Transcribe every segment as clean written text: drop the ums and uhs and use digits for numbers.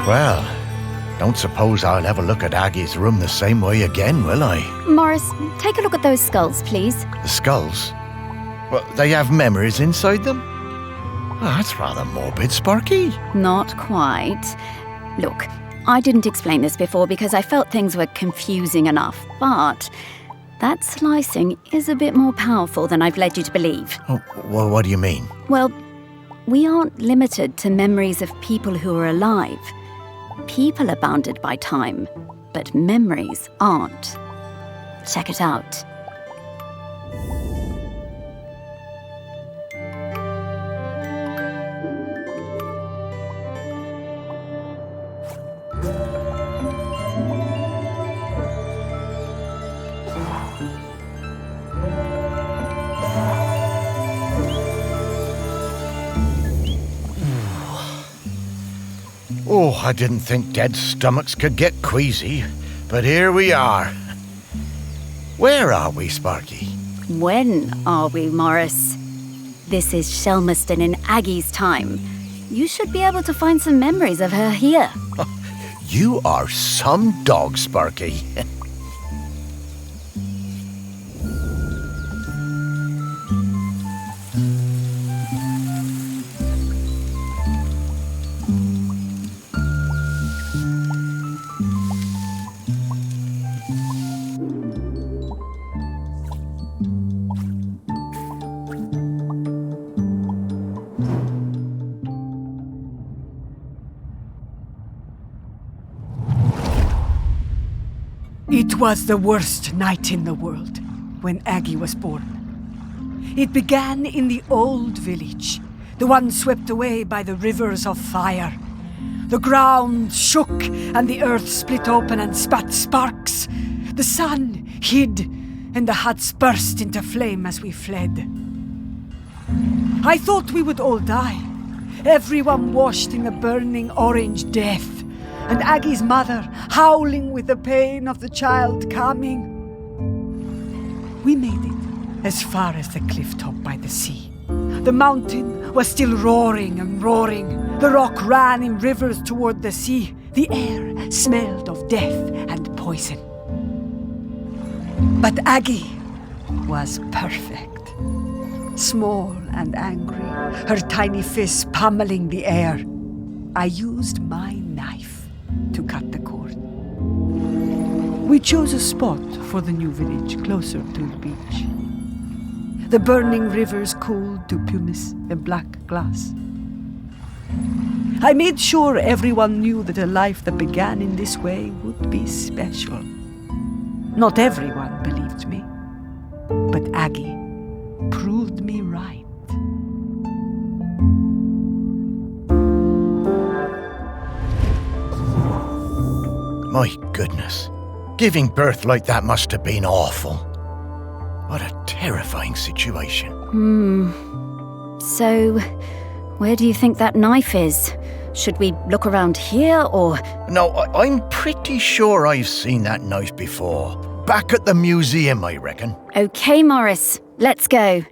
Well, don't suppose I'll ever look at Aggie's room the same way again, will I? Morris, take a look at those skulls, please. The skulls? Well, they have memories inside them? Oh, that's rather morbid, Sparky. Not quite. Look, I didn't explain this before because I felt things were confusing enough, but that slicing is a bit more powerful than I've led you to believe. Oh, well, what do you mean? Well, we aren't limited to memories of people who are alive. People are bounded by time, but memories aren't. Check it out. Oh, I didn't think dead stomachs could get queasy, but here we are. Where are we, Sparky? When are we, Morris? This is 셸머스톤 in Aggie's time. You should be able to find some memories of her here. You are some dog, Sparky. It was the worst night in the world when Aggie was born. It began in the old village, the one swept away by the rivers of fire. The ground shook and the earth split open and spat sparks. The sun hid and the huts burst into flame as we fled. I thought we would all die, everyone washed in a burning orange death. And Aggie's mother howling with the pain of the child coming. We made it as far as the cliff top by the sea. The mountain was still roaring and roaring. The rock ran in rivers toward the sea. The air smelled of death and poison. But Aggie was perfect. Small and angry, her tiny fists pummeling the air. I used my knife to cut the cord. We chose a spot for the new village closer to the beach. The burning rivers cooled to pumice and black glass. I made sure everyone knew that a life that began in this way would be special. Not everyone believed me, but Aggie proved me right. My goodness. Giving birth like that must have been awful. What a terrifying situation. So, where do you think that knife is? Should we look around here, or...? No, I'm pretty sure I've seen that knife before. Back at the museum, I reckon. Okay, Morris, let's go.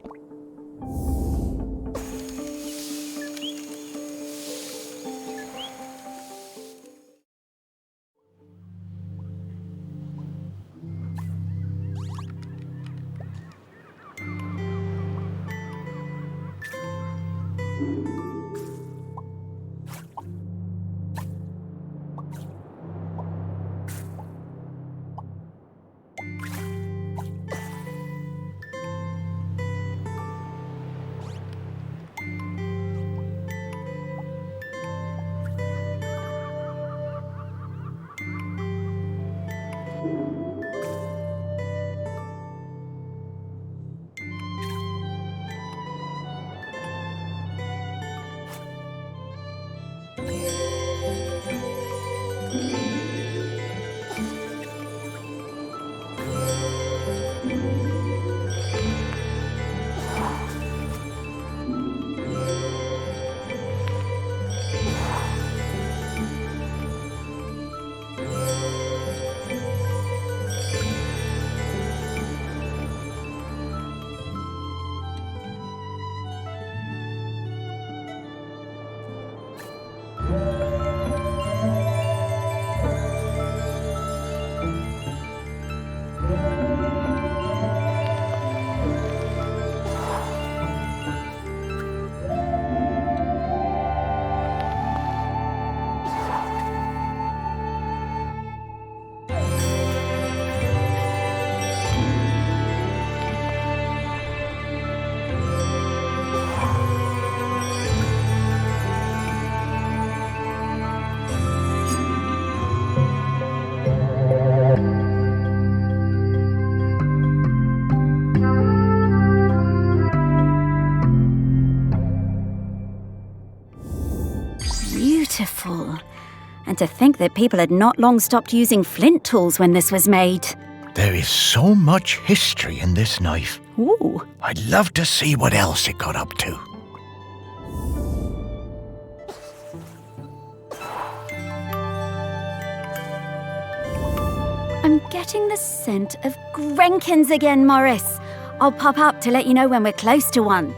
beautiful. And to think that people had not long stopped using flint tools when this was made. There is so much history in this knife. Ooh. I'd love to see what else it got up to. I'm getting the scent of Grenkins again, Morris. I'll pop up to let you know when we're close to one.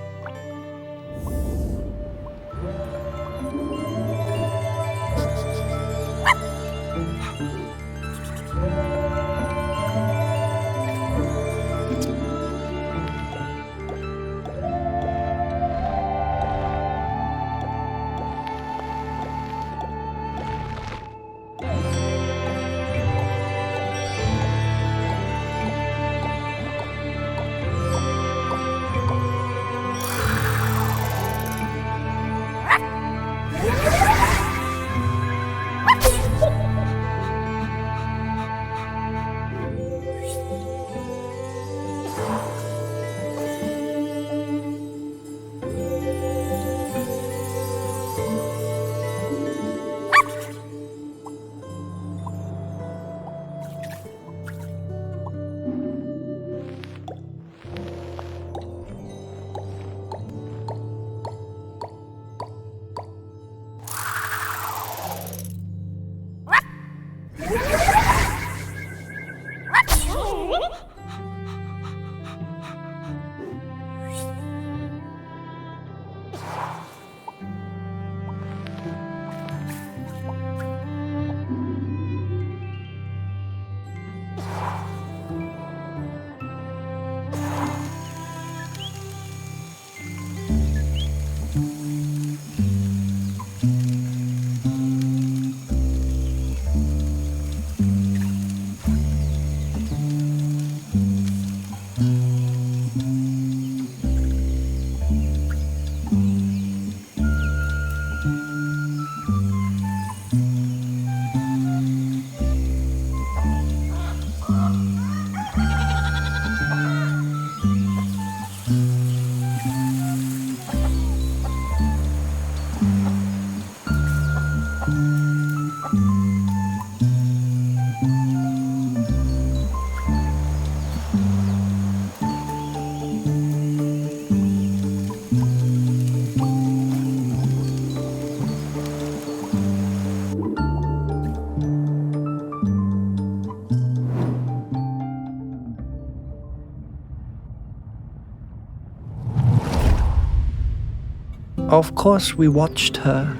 Of course we watched her.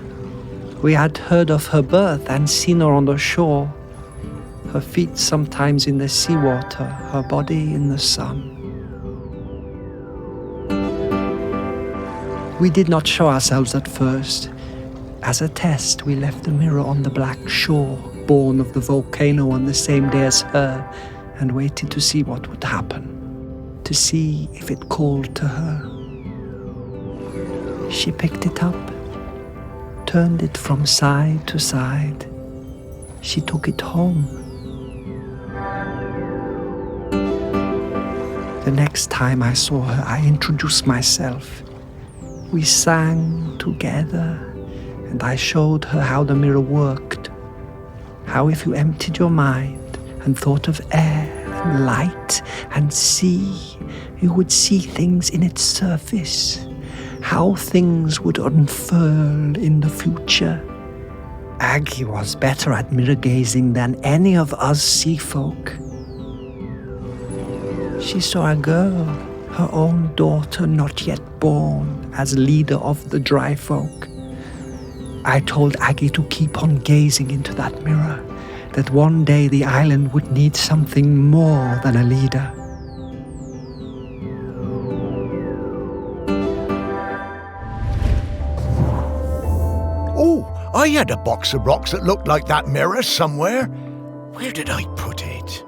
We had heard of her birth and seen her on the shore, her feet sometimes in the seawater, her body in the sun. We did not show ourselves at first. As a test, we left the mirror on the black shore, born of the volcano on the same day as her, and waited to see what would happen, to see if it called to her. She picked it up, turned it from side to side. She took it home. The next time I saw her, I introduced myself. We sang together, and I showed her how the mirror worked. How if you emptied your mind and thought of air and light and sea, you would see things in its surface. How things would unfurl in the future. Aggie was better at mirror gazing than any of us sea folk. She saw a girl, her own daughter not yet born, as leader of the dry folk. I told Aggie to keep on gazing into that mirror, that one day the island would need something more than a leader. Oh, I had a box of rocks that looked like that mirror somewhere. Where did I put it?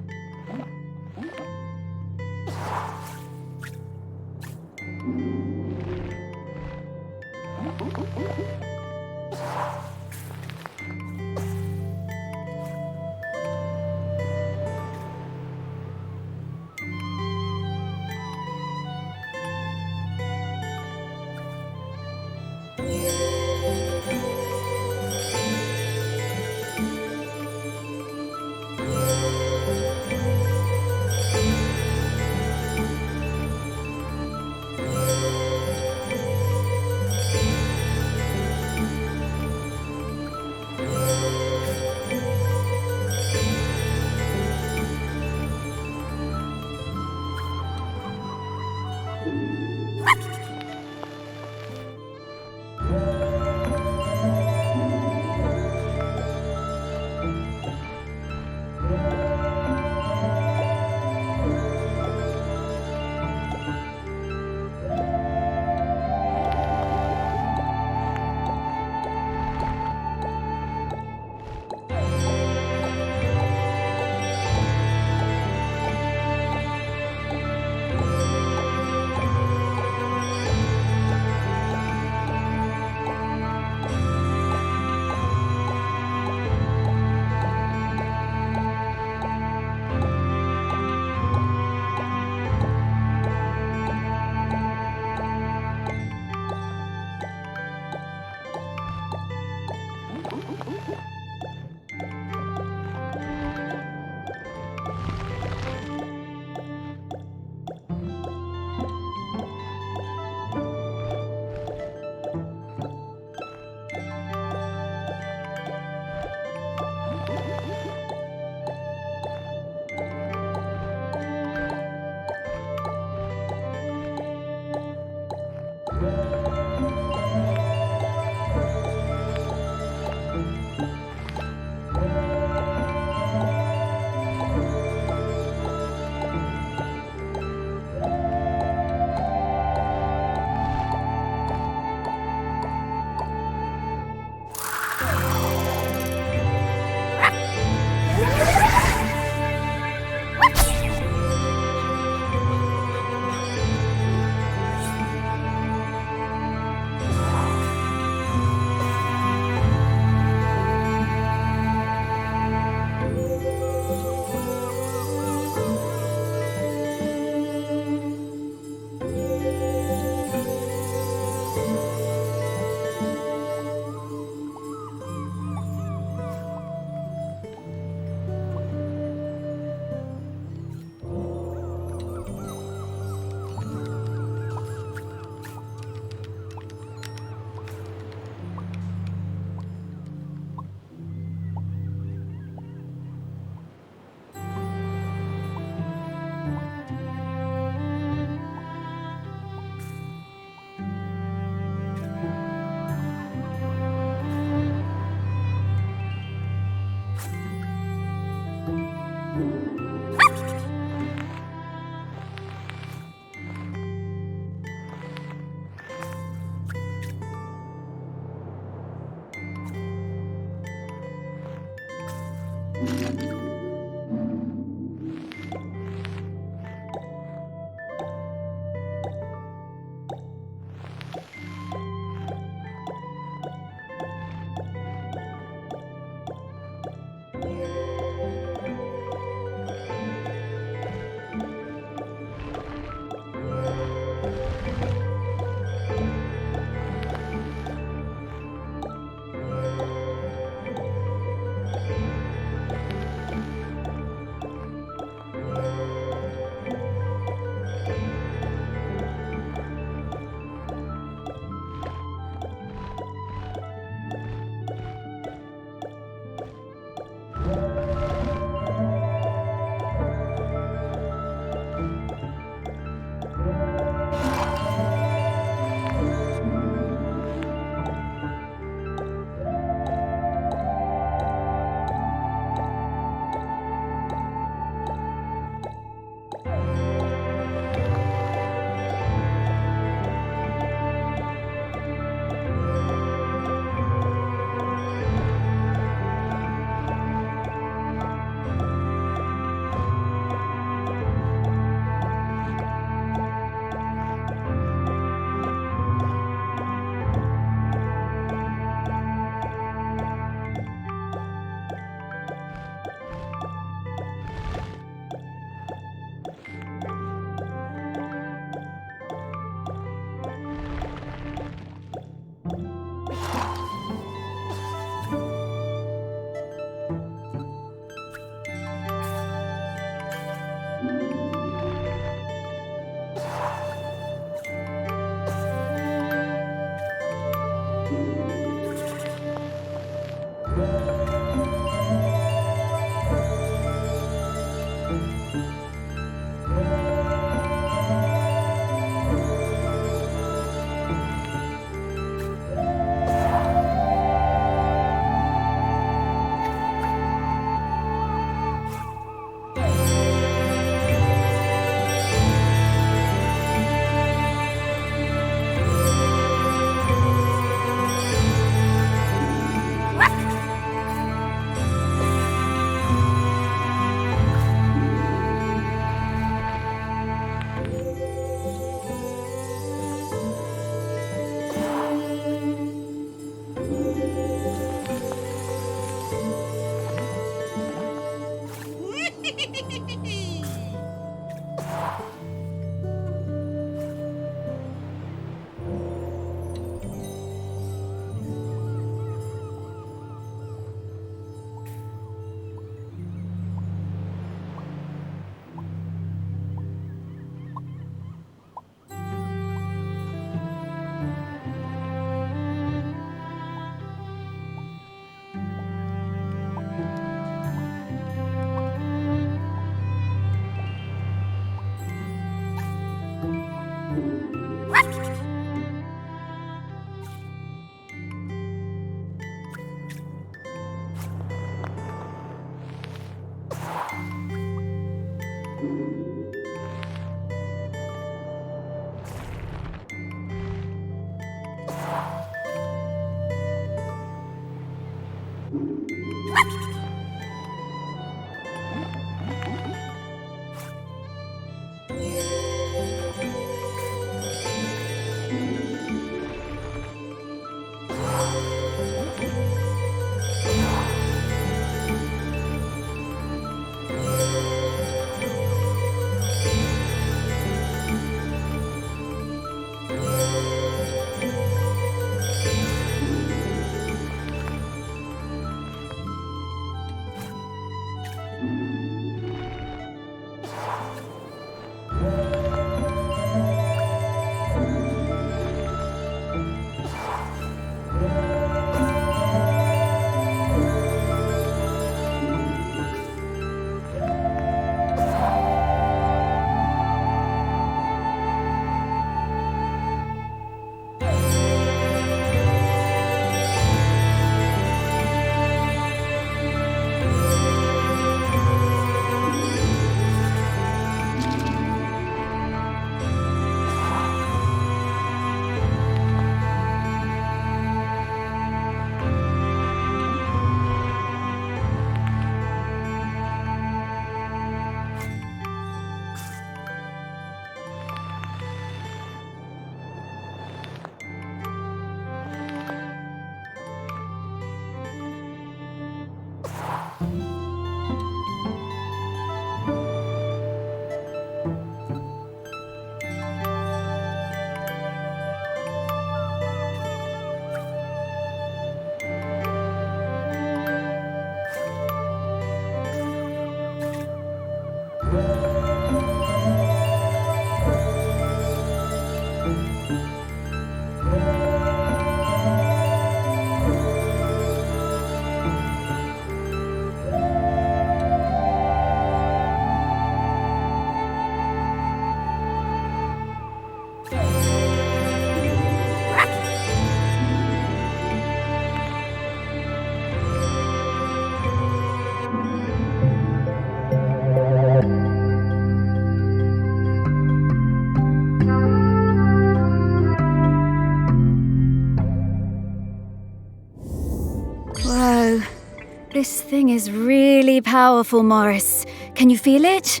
This thing is really powerful, Morris. Can you feel it?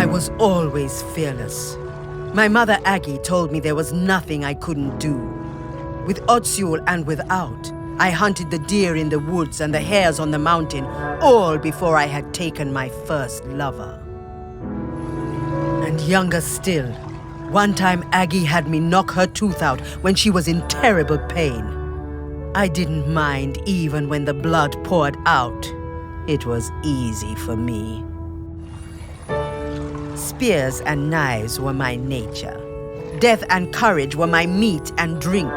I was always fearless. My mother Aggie told me there was nothing I couldn't do. With Otsul and without, I hunted the deer in the woods and the hares on the mountain, all before I had taken my first lover. And younger still, one time Aggie had me knock her tooth out when she was in terrible pain. I didn't mind even when the blood poured out. It was easy for me. Spears and knives were my nature. Death and courage were my meat and drink.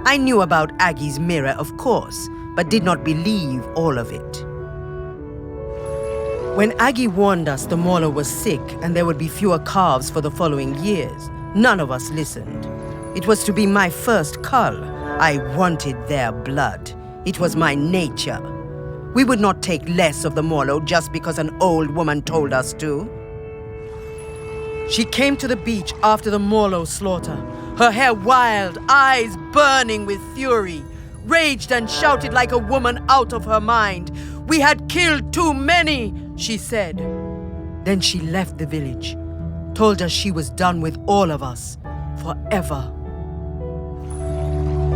I knew about Aggie's mirror, of course, but did not believe all of it. When Aggie warned us the mauler was sick and there would be fewer calves for the following years, none of us listened. It was to be my first cull. I wanted their blood. It was my nature. We would not take less of the mauler just because an old woman told us to. She came to the beach after the Morlow slaughter, her hair wild, eyes burning with fury, raged and shouted like a woman out of her mind. "We had killed too many," she said. Then she left the village, told us she was done with all of us, forever.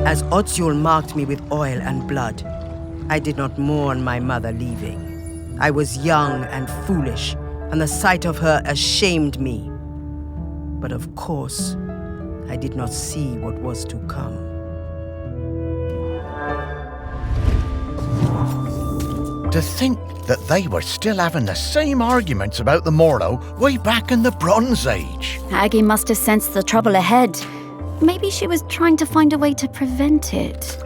As Otsul marked me with oil and blood, I did not mourn my mother leaving. I was young and foolish, and the sight of her ashamed me. But of course, I did not see what was to come. To think that they were still having the same arguments about the Morlow way back in the Bronze Age. Aggie must have sensed the trouble ahead. Maybe she was trying to find a way to prevent it.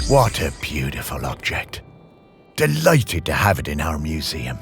What a beautiful object. Delighted to have it in our museum.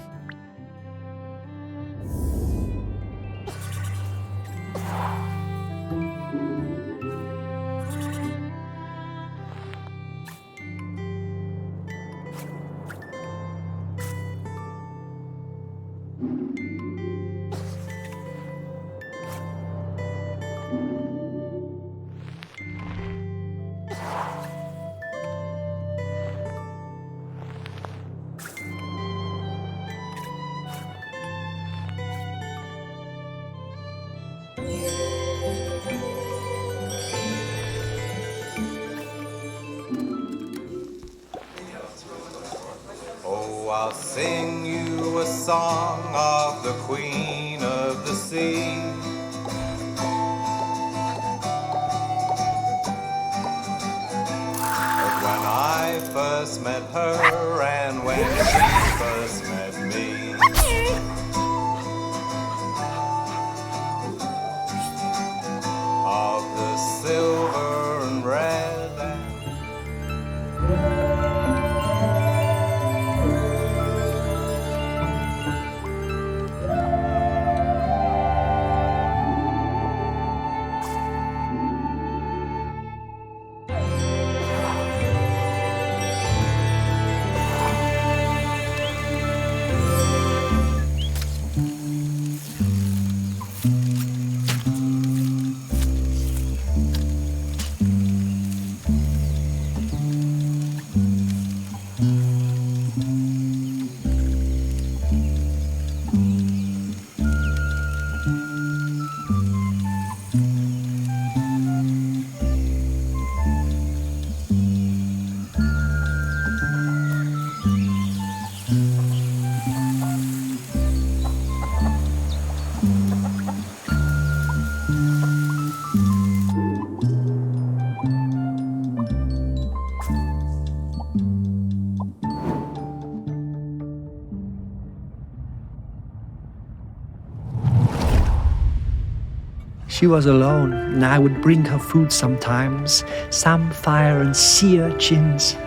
Oh, I'll sing you a song of the Queen of the Sea. But when I first met her and when she first met me, of the silver and red She was alone, and I would bring her food sometimes, samphire and sea urchins.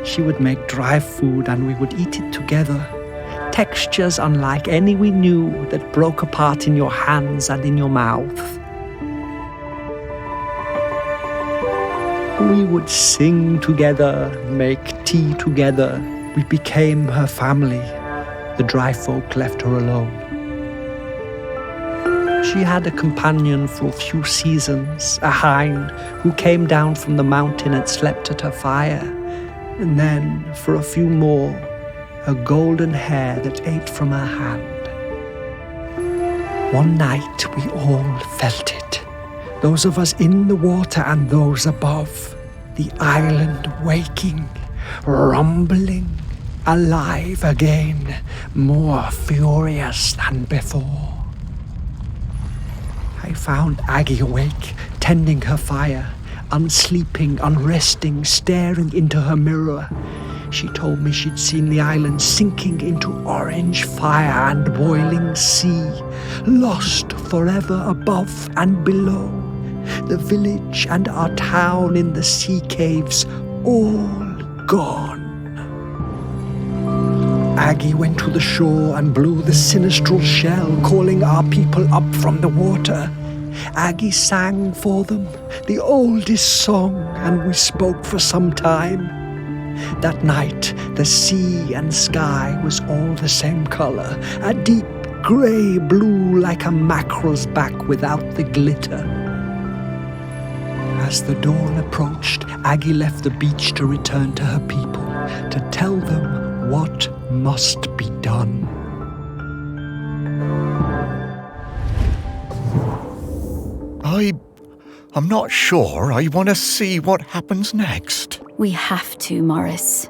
She would make dry food and we would eat it together. Textures unlike any we knew that broke apart in your hands and in your mouth. We would sing together, make tea together. We became her family. The dry folk left her alone. She had a companion for a few seasons, a hind who came down from the mountain and slept at her fire. And then, for a few more, a golden hare that ate from her hand. One night we all felt it, those of us in the water and those above, the island waking, rumbling, alive again, more furious than before. I found Aggie awake, tending her fire, unsleeping, unresting, staring into her mirror. She told me she'd seen the island sinking into orange fire and boiling sea, lost forever above and below. The village and our town in the sea caves, all gone. Aggie went to the shore and blew the sinistral shell, calling our people up from the water. Aggie sang for them the oldest song, and we spoke for some time. That night, the sea and sky was all the same color, a deep grey blue like a mackerel's back without the glitter. As the dawn approached, Aggie left the beach to return to her people, to tell them what must be done. I'm not sure I want to see what happens next. We have to, Morris.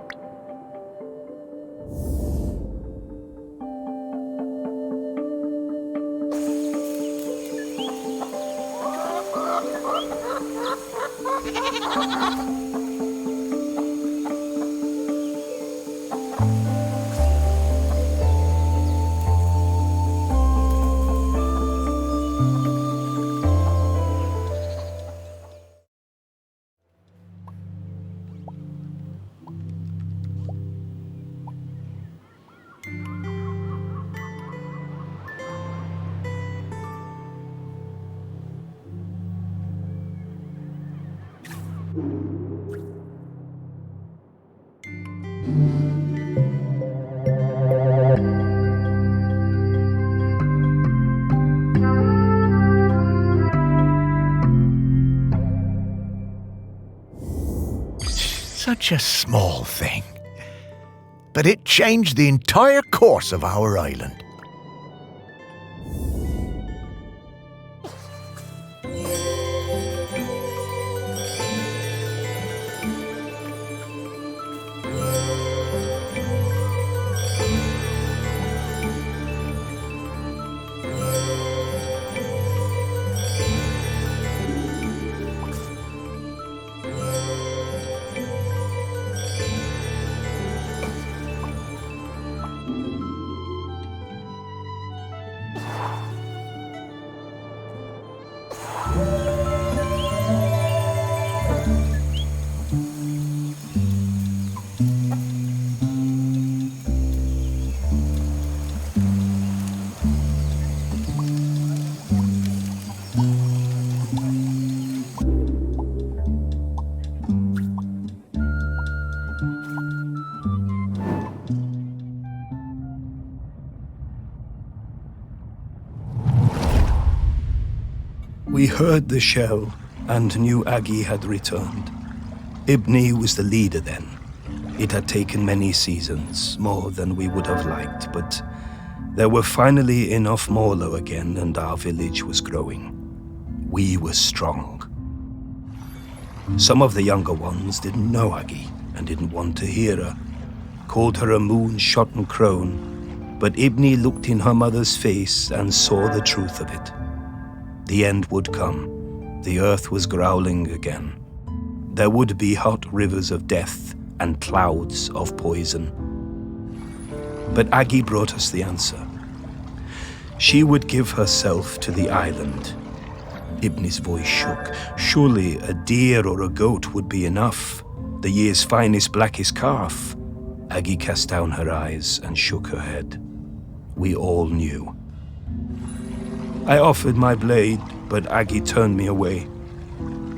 such a small thing, but it changed the entire course of our island. We heard the shell and knew Aggie had returned. Ibni was the leader then. It had taken many seasons, more than we would have liked, but there were finally enough Morlo again and our village was growing. We were strong. Some of the younger ones didn't know Aggie and didn't want to hear her, called her a moon-shotten crone, but Ibni looked in her mother's face and saw the truth of it. The end would come. The earth was growling again. There would be hot rivers of death and clouds of poison. But Aggie brought us the answer. She would give herself to the island. Ibni's voice shook. Surely a deer or a goat would be enough. The year's finest, blackest calf. Aggie cast down her eyes and shook her head. We all knew. I offered my blade, but Aggie turned me away.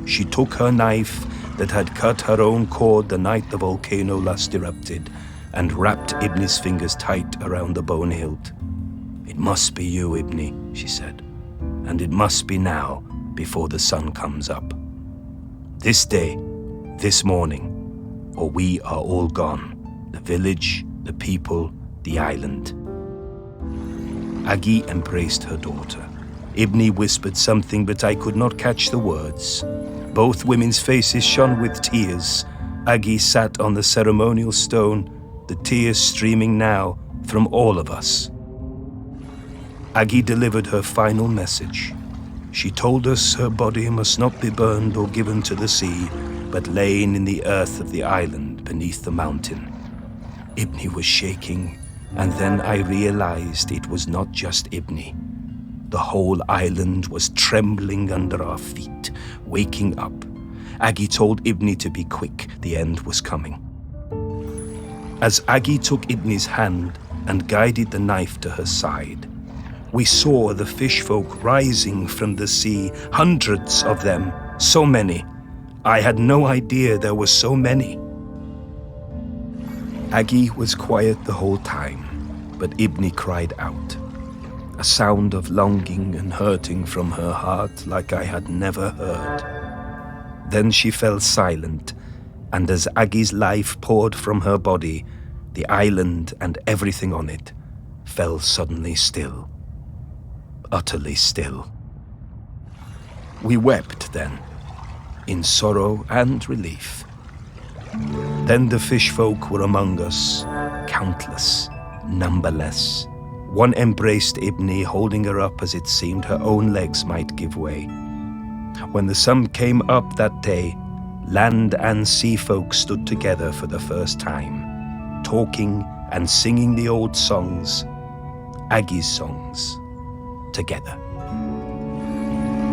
She took her knife that had cut her own cord the night the volcano last erupted and wrapped Ibni's fingers tight around the bone hilt. "It must be you, Ibni," she said, "and it must be now before the sun comes up. This day, this morning, or we are all gone, the village, the people, the island." Aggie embraced her daughter. Ibni whispered something, but I could not catch the words. Both women's faces shone with tears. Aggie sat on the ceremonial stone, the tears streaming now from all of us. Aggie delivered her final message. She told us her body must not be burned or given to the sea, but lain in the earth of the island beneath the mountain. Ibni was shaking, and then I realized it was not just Ibni. The whole island was trembling under our feet, waking up. Aggie told Ibni to be quick, the end was coming. As Aggie took Ibni's hand and guided the knife to her side, we saw the fish folk rising from the sea, hundreds of them, so many. I had no idea there were so many. Aggie was quiet the whole time, but Ibni cried out. A sound of longing and hurting from her heart like I had never heard. Then she fell silent, and as Aggie's life poured from her body, the island and everything on it fell suddenly still. Utterly still. We wept then, in sorrow and relief. Then the fish folk were among us, countless, numberless. One embraced Ibni, holding her up as it seemed her own legs might give way. When the sun came up that day, land and sea folk stood together for the first time, talking and singing the old songs, Aggie's songs, together.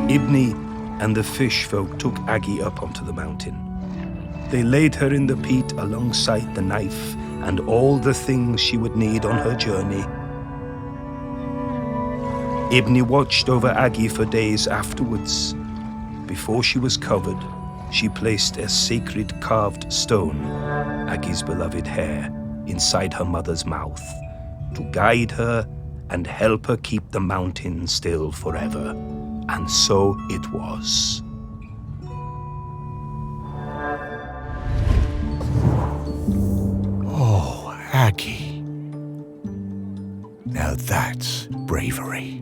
Ibni and the fish folk took Aggie up onto the mountain. They laid her in the peat alongside the knife and all the things she would need on her journey. Ibni watched over Aggie for days afterwards. Before she was covered, she placed a sacred carved stone, Aggie's beloved hair, inside her mother's mouth to guide her and help her keep the mountain still forever. And so it was. Now that's bravery.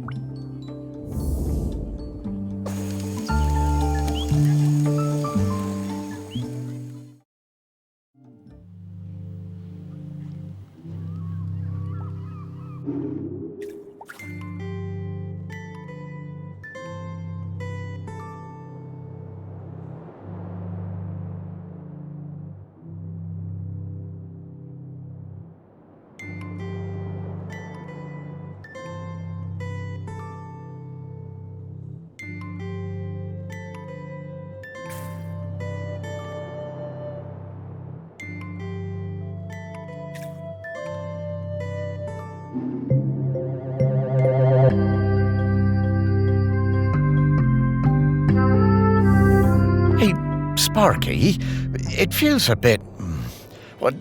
Hey, Sparky, it feels a bit,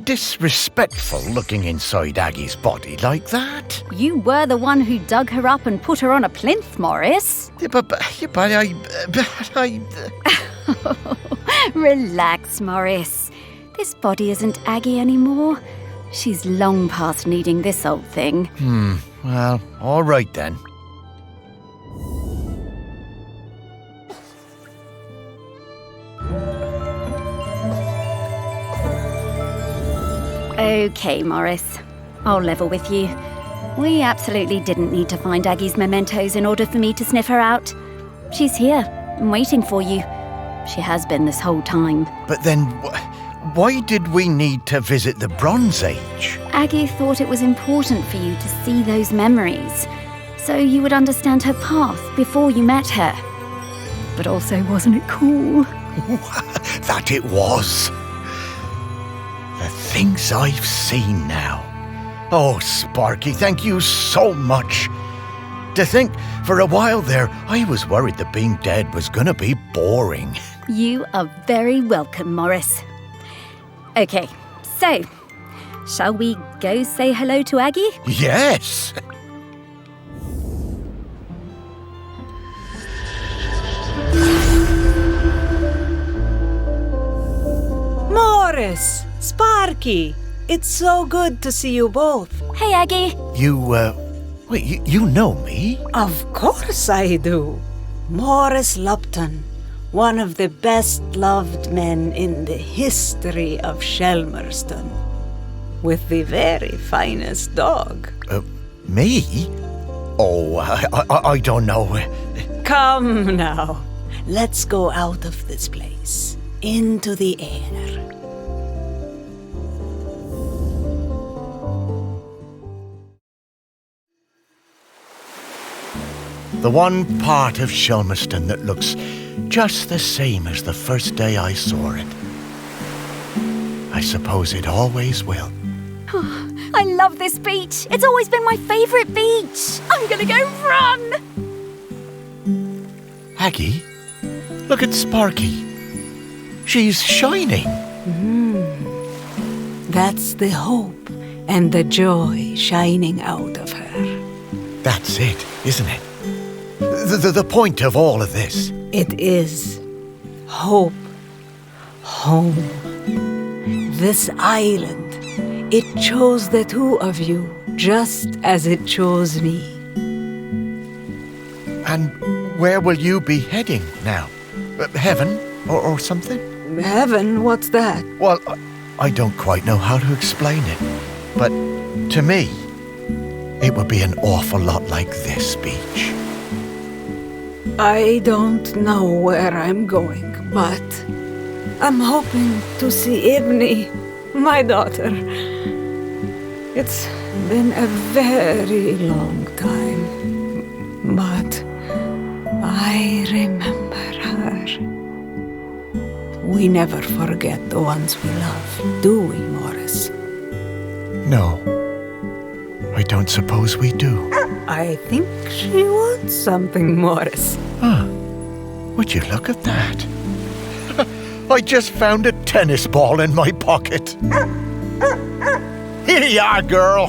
disrespectful looking inside Aggie's body like that. You were the one who dug her up and put her on a plinth, Morris. Yeah, but I... Relax, Morris. This body isn't Aggie anymore. She's long past needing this old thing. Well, all right then. Okay, Morris. I'll level with you. We absolutely didn't need to find Aggie's mementos in order for me to sniff her out. She's here and waiting for you. She has been this whole time. But then, why did we need to visit the Bronze Age? Aggie thought it was important for you to see those memories, so you would understand her path before you met her. But also, wasn't it cool? That it was. The things I've seen now. Oh, Sparky, thank you so much. To think, for a while there, I was worried that being dead was gonna be boring. You are very welcome, Morris. Okay, so, shall we go say hello to Aggie? Yes! Morris! Sparky! It's so good to see you both. Hey, Aggie. You know me? Of course I do. Morris Lupton, one of the best-loved men in the history of 셸머스톤, with the very finest dog. Me? Oh, I don't know. Come now. Let's go out of this place, into the air. The one part of 셸머스톤 that looks just the same as the first day I saw it. I suppose it always will. I love this beach. It's always been my favourite beach. I'm gonna go run. Aggie, look at Sparky. She's shining. That's the hope and the joy shining out of her. That's it, isn't it? The point of all of this. It is hope, home. This island, it chose the two of you just as it chose me. And where will you be heading now? Heaven or something? Heaven, what's that? Well, I don't quite know how to explain it. But to me, it would be an awful lot like this beach. I don't know where I'm going, but I'm hoping to see Ibni, my daughter. It's been a very long time, but I remember her. We never forget the ones we love, do we, Morris? No, I don't suppose we do. I think she wants something, Morris. Would you look at that? I just found a tennis ball in my pocket. Here you are, girl.